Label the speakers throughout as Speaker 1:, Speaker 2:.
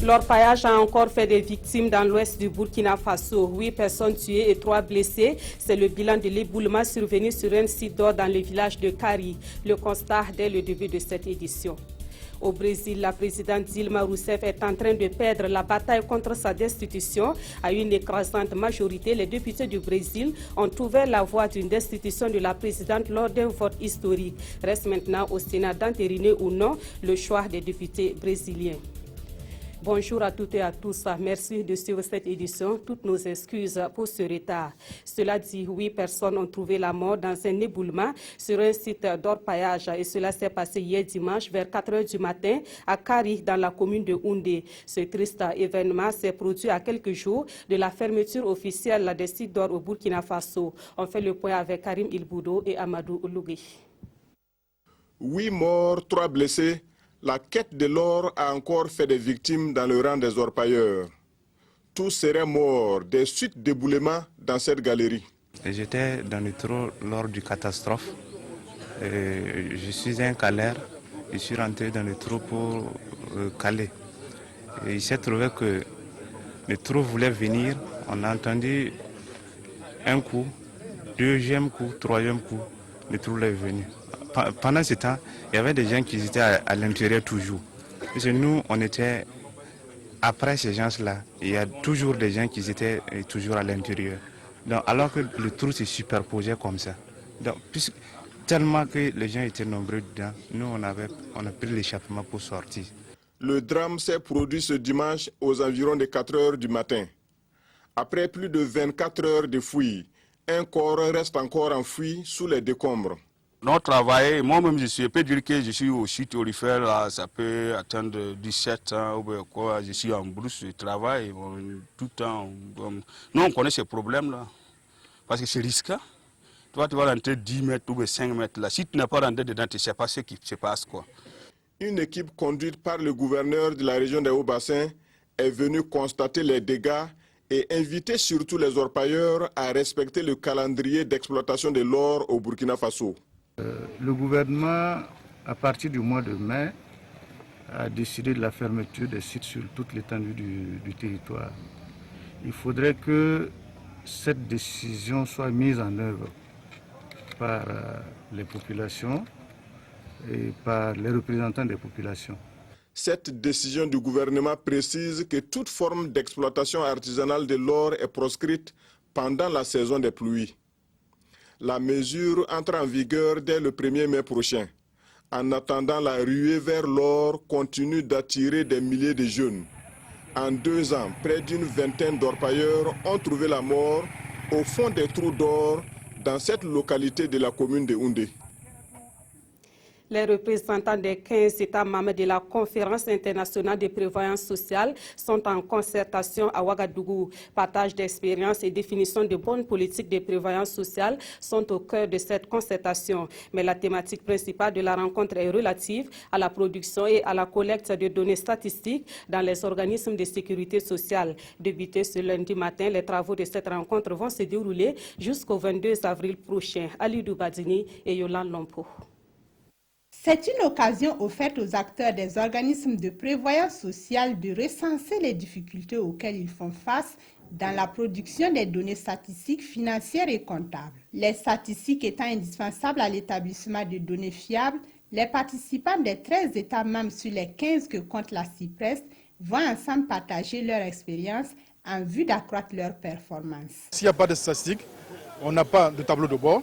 Speaker 1: L'orpaillage a encore fait des victimes dans l'ouest du Burkina Faso. 8 personnes tuées et 3 blessées. C'est le bilan de l'éboulement survenu sur un site d'or dans le village de Kari. Le constat dès le début de cette édition. Au Brésil, la présidente Dilma Rousseff est en train de perdre la bataille contre sa destitution. À une écrasante majorité, les députés du Brésil ont ouvert la voie d'une destitution de la présidente lors d'un vote historique. Reste maintenant au Sénat d'entériner ou non le choix des députés brésiliens. Bonjour à toutes et à tous. Merci de suivre cette édition. Toutes nos excuses pour ce retard. Cela dit, 8 personnes ont trouvé la mort dans un éboulement sur un site d'orpaillage. Et cela s'est passé hier dimanche vers 4 h du matin à Kari, dans la commune de Houndé. Ce triste événement s'est produit à quelques jours de la fermeture officielle des sites d'or au Burkina Faso. On fait le point avec Karim Ilboudo et Amadou Lougui.
Speaker 2: 8 morts, 3 blessés. La quête de l'or a encore fait des victimes dans le rang des orpailleurs. Tous seraient morts des suites d'éboulements dans cette galerie.
Speaker 3: J'étais dans le trou lors du catastrophe. Je suis un caleur. Je suis rentré dans le trou pour caler. Et il s'est trouvé que le trou voulait venir. On a entendu un coup, deuxième coup, troisième coup. Le trou est venu. Pendant ce temps, il y avait des gens qui étaient à l'intérieur toujours. Parce que nous, on était après ces gens-là. Il y a toujours des gens qui étaient toujours à l'intérieur. Donc, alors que le trou se superposait comme ça. Donc, tellement que les gens étaient nombreux dedans, nous, on a pris l'échappement pour sortir.
Speaker 2: Le drame s'est produit ce dimanche aux environs de 4 h du matin. Après plus de 24 heures de fouilles, un corps reste encore enfoui sous les décombres.
Speaker 4: Notre travail, moi-même je peux dire que je suis au site aurifère, là, ça peut atteindre 17 ans ou bien quoi, je suis en brousse de travail, tout le temps. Nous on connaît ces problèmes-là, parce que c'est risqué. Toi tu vas rentrer 10 mètres ou bien 5 mètres là, si tu n'es pas rentré dedans, tu ne sais pas ce qui se passe, quoi.
Speaker 2: Une équipe conduite par le gouverneur de la région des Hauts-Bassins est venue constater les dégâts et inviter surtout les orpailleurs à respecter le calendrier d'exploitation de l'or au Burkina Faso.
Speaker 5: Le gouvernement, à partir du mois de mai, a décidé de la fermeture des sites sur toute l'étendue du territoire. Il faudrait que cette décision soit mise en œuvre par les populations et par les représentants des populations.
Speaker 2: Cette décision du gouvernement précise que toute forme d'exploitation artisanale de l'or est proscrite pendant la saison des pluies. La mesure entre en vigueur dès le 1er mai prochain. En attendant, la ruée vers l'or continue d'attirer des milliers de jeunes. En 2 ans, près d'une vingtaine d'orpailleurs ont trouvé la mort au fond des trous d'or dans cette localité de la commune de Houndé.
Speaker 1: Les représentants des 15 États membres de la Conférence internationale de prévoyance sociale sont en concertation à Ouagadougou. Partage d'expériences et définition de bonnes politiques de prévoyance sociale sont au cœur de cette concertation. Mais la thématique principale de la rencontre est relative à la production et à la collecte de données statistiques dans les organismes de sécurité sociale. Débutés ce lundi matin, les travaux de cette rencontre vont se dérouler jusqu'au 22 avril prochain. Alidou Badini et Yolande Lompo.
Speaker 6: C'est une occasion offerte aux acteurs des organismes de prévoyance sociale de recenser les difficultés auxquelles ils font face dans la production des données statistiques financières et comptables. Les statistiques étant indispensables à l'établissement de données fiables, les participants des 13 États membres sur les 15 que compte la CIPRES vont ensemble partager leur expérience en vue d'accroître leur performance.
Speaker 7: S'il n'y a pas de statistiques, on n'a pas de tableau de bord.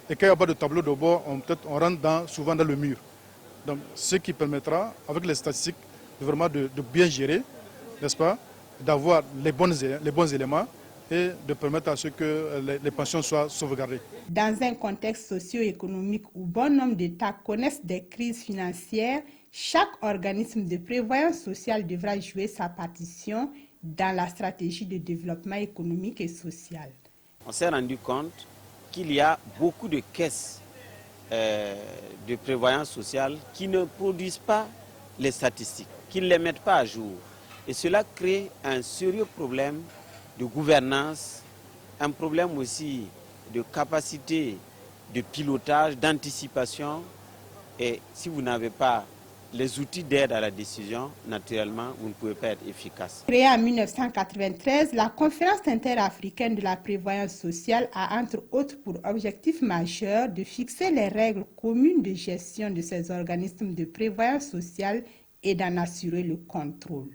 Speaker 7: Et quand il n'y a pas de tableau de bord, on rentre souvent dans le mur. Donc, ce qui permettra, avec les statistiques, vraiment de bien gérer, n'est-ce pas, d'avoir les bons éléments et de permettre à ce que les pensions soient sauvegardées.
Speaker 6: Dans un contexte socio-économique où bon nombre d'États connaissent des crises financières, chaque organisme de prévoyance sociale devra jouer sa partition dans la stratégie de développement économique et social.
Speaker 8: On s'est rendu compte qu'il y a beaucoup de caisses de prévoyance sociale qui ne produisent pas les statistiques, qui ne les mettent pas à jour. Et cela crée un sérieux problème de gouvernance, un problème aussi de capacité de pilotage, d'anticipation. Et si vous n'avez pas les outils d'aide à la décision, naturellement, vous ne pouvez pas être efficace.
Speaker 6: Créée en 1993, la Conférence interafricaine de la prévoyance sociale a entre autres pour objectif majeur de fixer les règles communes de gestion de ces organismes de prévoyance sociale et d'en assurer le contrôle.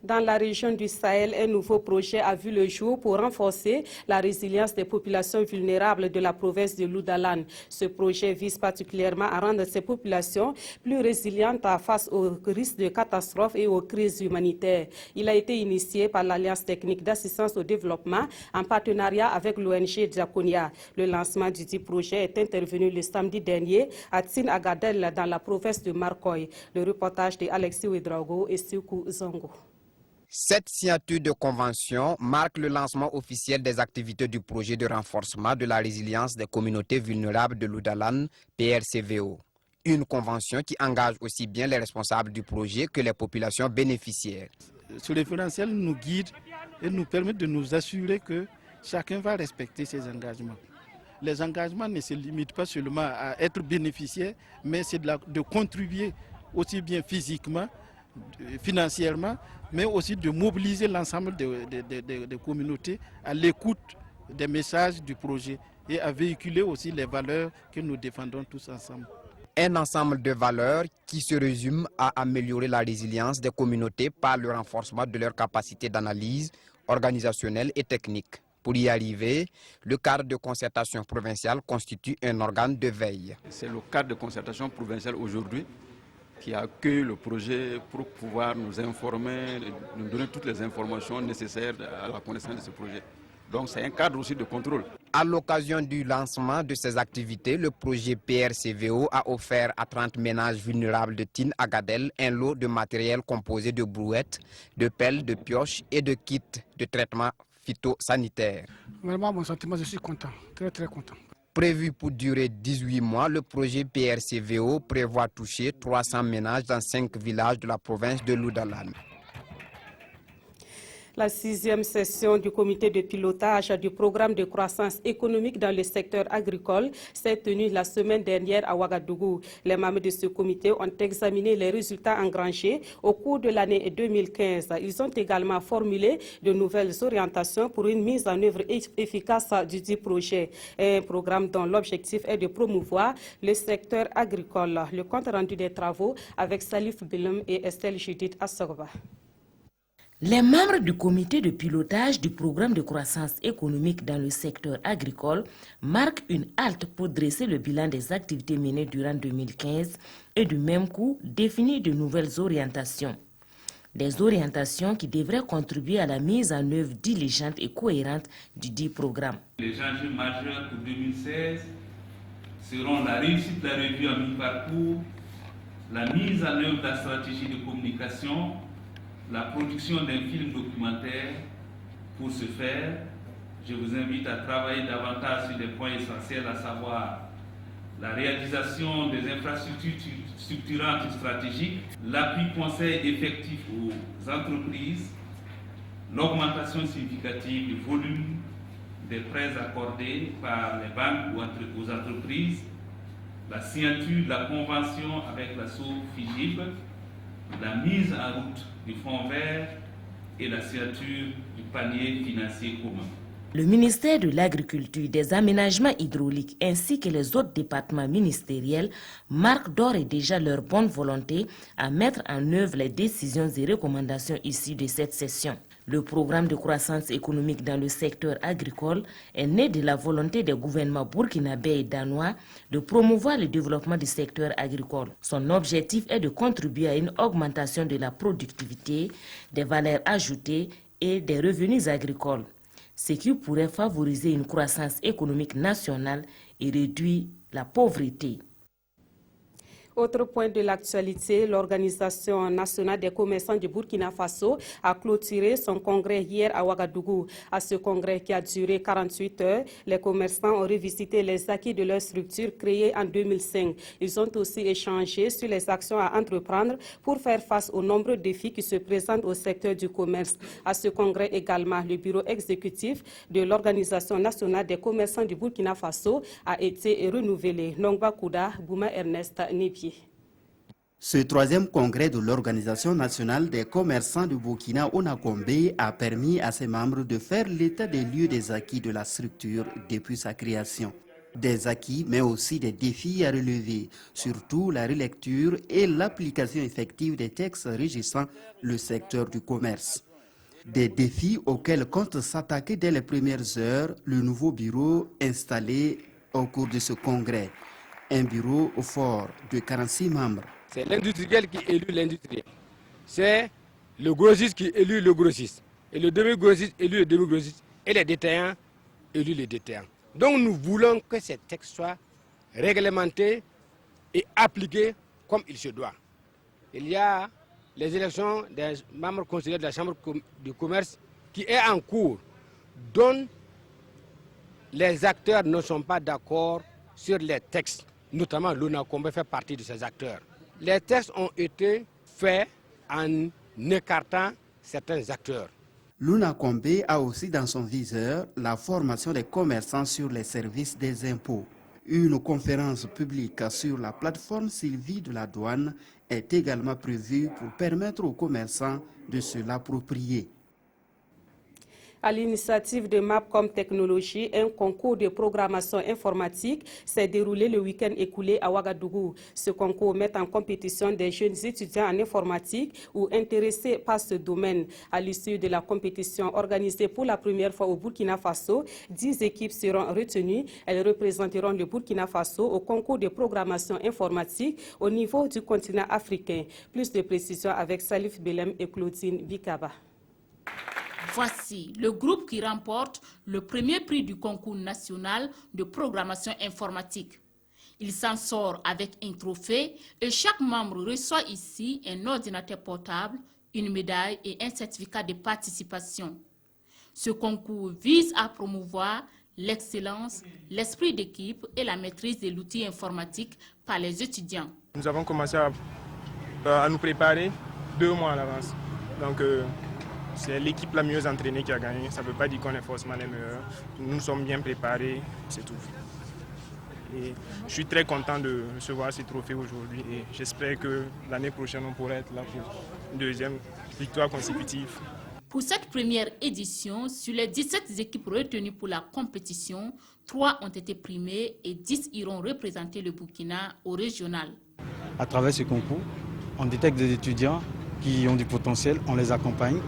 Speaker 1: Dans la région du Sahel, un nouveau projet a vu le jour pour renforcer la résilience des populations vulnérables de la province de Loudalan. Ce projet vise particulièrement à rendre ces populations plus résilientes face aux risques de catastrophes et aux crises humanitaires. Il a été initié par l'Alliance technique d'assistance au développement en partenariat avec l'ONG Diakonia. Le lancement du dit projet est intervenu le samedi dernier à Tin Agadel dans la province de Marcoy. Le reportage de Alexis Ouedraogo et Soukou Zongo.
Speaker 9: Cette signature de convention marque le lancement officiel des activités du projet de renforcement de la résilience des communautés vulnérables de Loudalan, PRCVO. Une convention qui engage aussi bien les responsables du projet que les populations bénéficiaires.
Speaker 5: Ce référentiel nous guide et nous permet de nous assurer que chacun va respecter ses engagements. Les engagements ne se limitent pas seulement à être bénéficiaire, mais c'est de contribuer aussi bien physiquement, financièrement, mais aussi de mobiliser l'ensemble des communautés à l'écoute des messages du projet et à véhiculer aussi les valeurs que nous défendons tous ensemble.
Speaker 9: Un ensemble de valeurs qui se résume à améliorer la résilience des communautés par le renforcement de leurs capacités d'analyse organisationnelle et technique. Pour y arriver, le cadre de concertation provinciale constitue un organe de veille.
Speaker 10: C'est le cadre de concertation provinciale aujourd'hui qui accueille le projet pour pouvoir nous informer, nous donner toutes les informations nécessaires à la connaissance de ce projet. Donc c'est un cadre aussi de contrôle.
Speaker 9: À l'occasion du lancement de ces activités, le projet PRCVO a offert à 30 ménages vulnérables de Tin Agadel un lot de matériel composé de brouettes, de pelles, de pioches et de kits de traitement phytosanitaire.
Speaker 11: Vraiment, mon sentiment, je suis content, très content.
Speaker 9: Prévu pour durer 18 mois, le projet PRCVO prévoit toucher 300 ménages dans 5 villages de la province de Loudalan.
Speaker 1: La 6e session du comité de pilotage du programme de croissance économique dans le secteur agricole s'est tenue la semaine dernière à Ouagadougou. Les membres de ce comité ont examiné les résultats engrangés au cours de l'année 2015. Ils ont également formulé de nouvelles orientations pour une mise en œuvre efficace du dit projet. Un programme dont l'objectif est de promouvoir le secteur agricole. Le compte rendu des travaux avec Salif Bilum et Estelle Judith Assorba.
Speaker 12: Les membres du comité de pilotage du programme de croissance économique dans le secteur agricole marquent une halte pour dresser le bilan des activités menées durant 2015 et du même coup définir de nouvelles orientations. Des orientations qui devraient contribuer à la mise en œuvre diligente et cohérente du dit programme.
Speaker 13: Les enjeux majeurs pour 2016 seront la réussite de la revue à mi-parcours, la mise en œuvre de la stratégie de communication, la production d'un film documentaire. Pour ce faire, je vous invite à travailler davantage sur des points essentiels, à savoir la réalisation des infrastructures structurantes stratégiques, l'appui conseil effectif aux entreprises, l'augmentation significative du volume des prêts accordés par les banques aux entreprises, la signature de la convention avec la SOFIGIP, la mise en route du fonds vert et la signature du panier financier commun.
Speaker 12: Le ministère de l'Agriculture, des Aménagements hydrauliques ainsi que les autres départements ministériels marquent d'ores et déjà leur bonne volonté à mettre en œuvre les décisions et recommandations issues de cette session. Le programme de croissance économique dans le secteur agricole est né de la volonté des gouvernements burkinabés et danois de promouvoir le développement du secteur agricole. Son objectif est de contribuer à une augmentation de la productivité, des valeurs ajoutées et des revenus agricoles, ce qui pourrait favoriser une croissance économique nationale et réduire la pauvreté.
Speaker 1: Autre point de l'actualité, l'Organisation nationale des commerçants du Burkina Faso a clôturé son congrès hier à Ouagadougou. À ce congrès qui a duré 48 heures, les commerçants ont revisité les acquis de leur structure créée en 2005. Ils ont aussi échangé sur les actions à entreprendre pour faire face aux nombreux défis qui se présentent au secteur du commerce. À ce congrès également, le bureau exécutif de l'Organisation nationale des commerçants du Burkina Faso a été renouvelé. Nongba Kouda, Bouma Ernest Nebier.
Speaker 14: Ce troisième congrès de l'Organisation nationale des commerçants du Burkina Onakombe a permis à ses membres de faire l'état des lieux des acquis de la structure depuis sa création. Des acquis, mais aussi des défis à relever, surtout la relecture et l'application effective des textes régissant le secteur du commerce. Des défis auxquels compte s'attaquer dès les premières heures le nouveau bureau installé au cours de ce congrès. Un bureau fort de 46 membres.
Speaker 15: C'est l'industriel qui élit l'industriel. C'est le grossiste qui élit le grossiste. Et le demi-grossiste élit le demi-grossiste. Et les détaillants élit les détaillants. Donc nous voulons que ces textes soient réglementés et appliqués comme il se doit. Il y a les élections des membres conseillers de la Chambre du commerce qui est en cours, dont les acteurs ne sont pas d'accord sur les textes. Notamment l'Onakombe fait partie de ces acteurs. Les textes ont été faits en écartant certains acteurs.
Speaker 14: L'Onakombe a aussi dans son viseur la formation des commerçants sur les services des impôts. Une conférence publique sur la plateforme Sylvie de la douane est également prévue pour permettre aux commerçants de se l'approprier.
Speaker 1: À l'initiative de Mapcom Technologies, un concours de programmation informatique s'est déroulé le week-end écoulé à Ouagadougou. Ce concours met en compétition des jeunes étudiants en informatique ou intéressés par ce domaine. À l'issue de la compétition organisée pour la première fois au Burkina Faso, 10 équipes seront retenues. Elles représenteront le Burkina Faso au concours de programmation informatique au niveau du continent africain. Plus de précisions avec Salif Belem et Claudine Bikaba.
Speaker 16: Voici le groupe qui remporte le premier prix du concours national de programmation informatique. Il s'en sort avec un trophée et chaque membre reçoit ici un ordinateur portable, une médaille et un certificat de participation. Ce concours vise à promouvoir l'excellence, l'esprit d'équipe et la maîtrise de l'outil informatique par les étudiants.
Speaker 17: Nous avons commencé à nous préparer 2 mois à l'avance. Donc, c'est l'équipe la mieux entraînée qui a gagné. Ça ne veut pas dire qu'on est forcément les meilleurs. Nous sommes bien préparés, c'est tout. Et je suis très content de recevoir ces trophées aujourd'hui et j'espère que l'année prochaine, on pourra être là pour une deuxième victoire consécutive.
Speaker 16: Pour cette première édition, sur les 17 équipes retenues pour la compétition, 3 ont été primées et 10 iront représenter le Burkina au régional.
Speaker 18: À travers ce concours, on détecte des étudiants qui ont du potentiel, on les accompagne.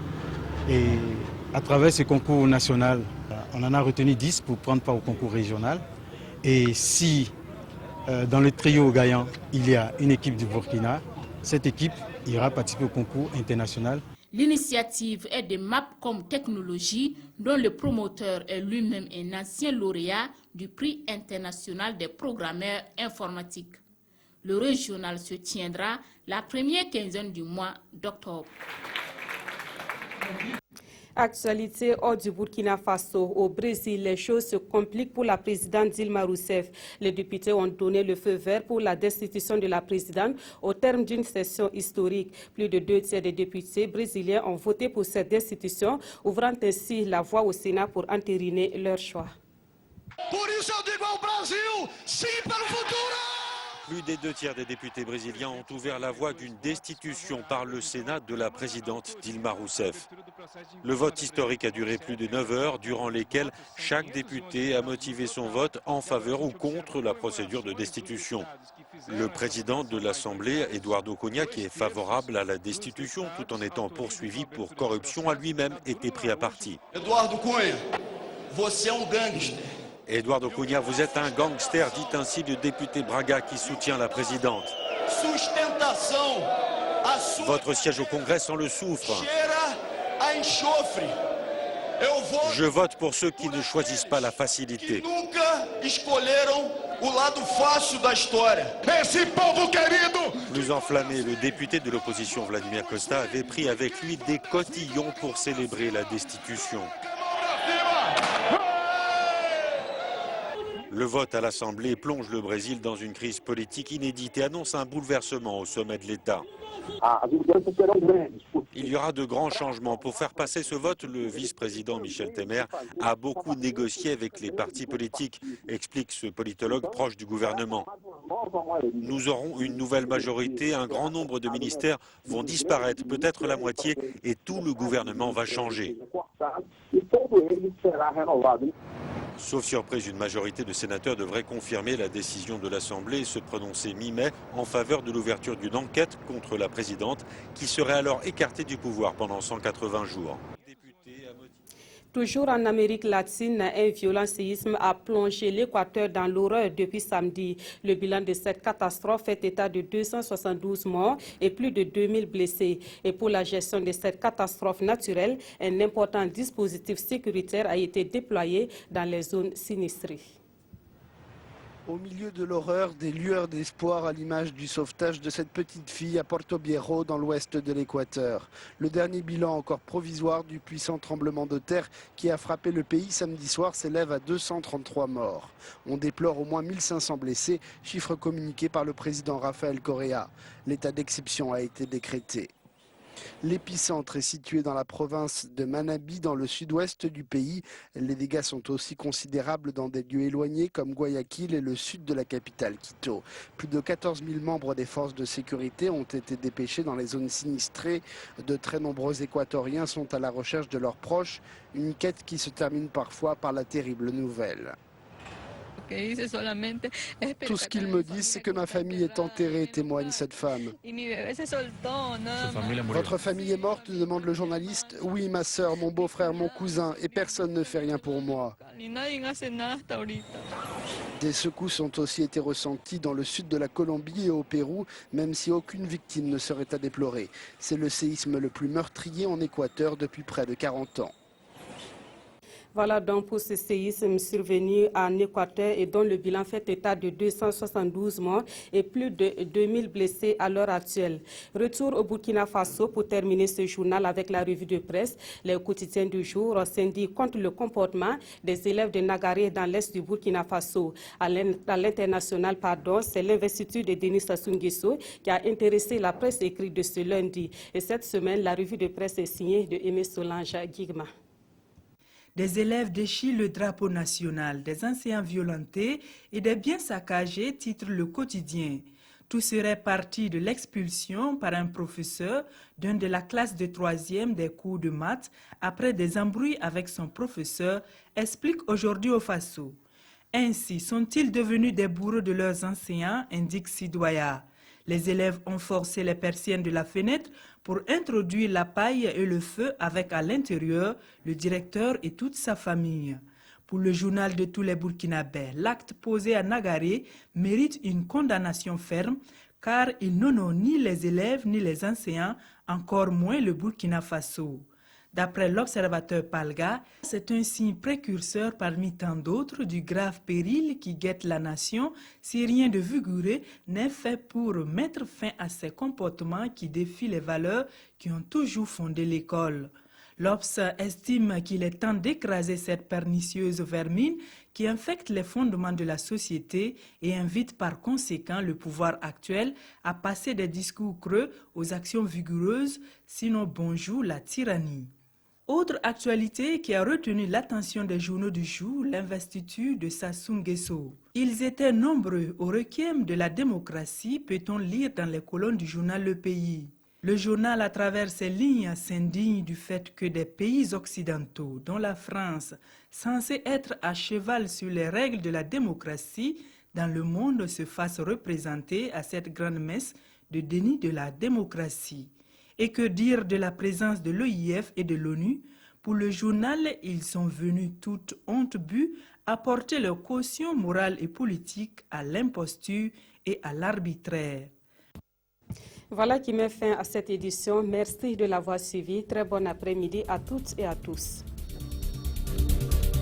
Speaker 18: Et à travers ce concours national, on en a retenu 10 pour prendre part au concours régional. Et si dans le trio gagnant, il y a une équipe du Burkina, cette équipe ira participer au concours international.
Speaker 16: L'initiative est de Mapcom Technologies, dont le promoteur est lui-même un ancien lauréat du prix international des programmeurs informatiques. Le régional se tiendra la première quinzaine du mois d'octobre.
Speaker 1: Actualité hors du Burkina Faso. Au Brésil, les choses se compliquent pour la présidente Dilma Rousseff. Les députés ont donné le feu vert pour la destitution de la présidente au terme d'une session historique. Plus de 2 tiers des députés brésiliens ont voté pour cette destitution, ouvrant ainsi la voie au Sénat pour entériner leur choix.
Speaker 19: Por isso eu digo ao Brasil, sim para o futuro!
Speaker 20: Plus des 2 tiers des députés brésiliens ont ouvert la voie d'une destitution par le Sénat de la présidente Dilma Rousseff. Le vote historique a duré plus de 9 heures, durant lesquelles chaque député a motivé son vote en faveur ou contre la procédure de destitution. Le président de l'Assemblée, Eduardo Cunha, qui est favorable à la destitution tout en étant poursuivi pour corruption, a lui-même été pris à partie.
Speaker 19: Eduardo Cunha, você é gangster.
Speaker 20: Eduardo Cunha, vous êtes un gangster, dit ainsi le député Braga qui soutient la présidente. Votre siège au Congrès sent le soufre. Je vote pour ceux qui ne choisissent pas la facilité. Plus enflammé, le député de l'opposition Vladimir Costa avait pris avec lui des cotillons pour célébrer la destitution. Le vote à l'Assemblée plonge le Brésil dans une crise politique inédite et annonce un bouleversement au sommet de l'État. Il y aura de grands changements. Pour faire passer ce vote, le vice-président Michel Temer a beaucoup négocié avec les partis politiques, explique ce politologue proche du gouvernement. Nous aurons une nouvelle majorité, un grand nombre de ministères vont disparaître, peut-être la moitié, et tout le gouvernement va changer. Sauf surprise, une majorité de sénateurs devrait confirmer la décision de l'Assemblée et se prononcer mi-mai en faveur de l'ouverture d'une enquête contre la présidente qui serait alors écartée du pouvoir pendant 180 jours.
Speaker 1: Toujours en Amérique latine, un violent séisme a plongé l'Équateur dans l'horreur depuis samedi. Le bilan de cette catastrophe fait état de 272 morts et plus de 2000 blessés. Et pour la gestion de cette catastrophe naturelle, un important dispositif sécuritaire a été déployé dans les zones sinistrées.
Speaker 21: Au milieu de l'horreur, des lueurs d'espoir à l'image du sauvetage de cette petite fille à Porto Viejo dans l'ouest de l'Équateur. Le dernier bilan encore provisoire du puissant tremblement de terre qui a frappé le pays samedi soir s'élève à 233 morts. On déplore au moins 1500 blessés, chiffre communiqué par le président Rafael Correa. L'état d'exception a été décrété. L'épicentre est situé dans la province de Manabí, dans le sud-ouest du pays. Les dégâts sont aussi considérables dans des lieux éloignés comme Guayaquil et le sud de la capitale, Quito. Plus de 14 000 membres des forces de sécurité ont été dépêchés dans les zones sinistrées. De très nombreux Équatoriens sont à la recherche de leurs proches, une quête qui se termine parfois par la terrible nouvelle. Tout ce qu'ils me disent, c'est que ma famille est enterrée, témoigne cette femme. Votre famille est morte, demande le journaliste. Oui, ma sœur, mon beau-frère, mon cousin, et personne ne fait rien pour moi. Des secousses ont aussi été ressenties dans le sud de la Colombie et au Pérou, même si aucune victime ne serait à déplorer. C'est le séisme le plus meurtrier en Équateur depuis près de 40 ans.
Speaker 1: Voilà donc pour ce séisme survenu en Équateur et dont le bilan fait état de 272 morts et plus de 2000 blessés à l'heure actuelle. Retour au Burkina Faso pour terminer ce journal avec la revue de presse. Les quotidiens du jour s'indiquent contre le comportement des élèves de Nagaré dans l'est du Burkina Faso. À l'international, c'est l'investiture de Denis Sassou Nguesso qui a intéressé la presse écrite de ce lundi. Et cette semaine, la revue de presse est signée de Aimé Solange Guigma.
Speaker 22: Des élèves déchirent le drapeau national, des enseignants violentés et des biens saccagés, titre le quotidien. Tout serait parti de l'expulsion par un professeur d'un de la classe de 3e des cours de maths après des embrouilles avec son professeur, explique aujourd'hui au Faso. Ainsi sont-ils devenus des bourreaux de leurs enseignants, indique Sidoya. Les élèves ont forcé les persiennes de la fenêtre pour introduire la paille et le feu avec à l'intérieur le directeur et toute sa famille. Pour le journal de tous les Burkinabés, l'acte posé à Nagaré mérite une condamnation ferme car il n'honore ni les élèves ni les enseignants, encore moins le Burkina Faso. D'après l'observateur Palga, c'est un signe précurseur parmi tant d'autres du grave péril qui guette la nation si rien de vigoureux n'est fait pour mettre fin à ces comportements qui défient les valeurs qui ont toujours fondé l'école. L'Obs estime qu'il est temps d'écraser cette pernicieuse vermine qui infecte les fondements de la société et invite par conséquent le pouvoir actuel à passer des discours creux aux actions vigoureuses, sinon bonjour la tyrannie. Autre actualité qui a retenu l'attention des journaux du jour, l'investiture de Sassou Nguesso. Ils étaient nombreux au requiem de la démocratie, peut-on lire dans les colonnes du journal Le Pays. Le journal, à travers ses lignes, s'indigne du fait que des pays occidentaux, dont la France, censée être à cheval sur les règles de la démocratie, dans le monde se fassent représenter à cette grande messe de déni de la démocratie. Et que dire de la présence de l'OIF et de l'ONU? Pour le journal, ils sont venus toute honte bue apporter leur caution morale et politique à l'imposture et à l'arbitraire.
Speaker 1: Voilà qui met fin à cette édition. Merci de l'avoir suivi. Très bon après-midi à toutes et à tous.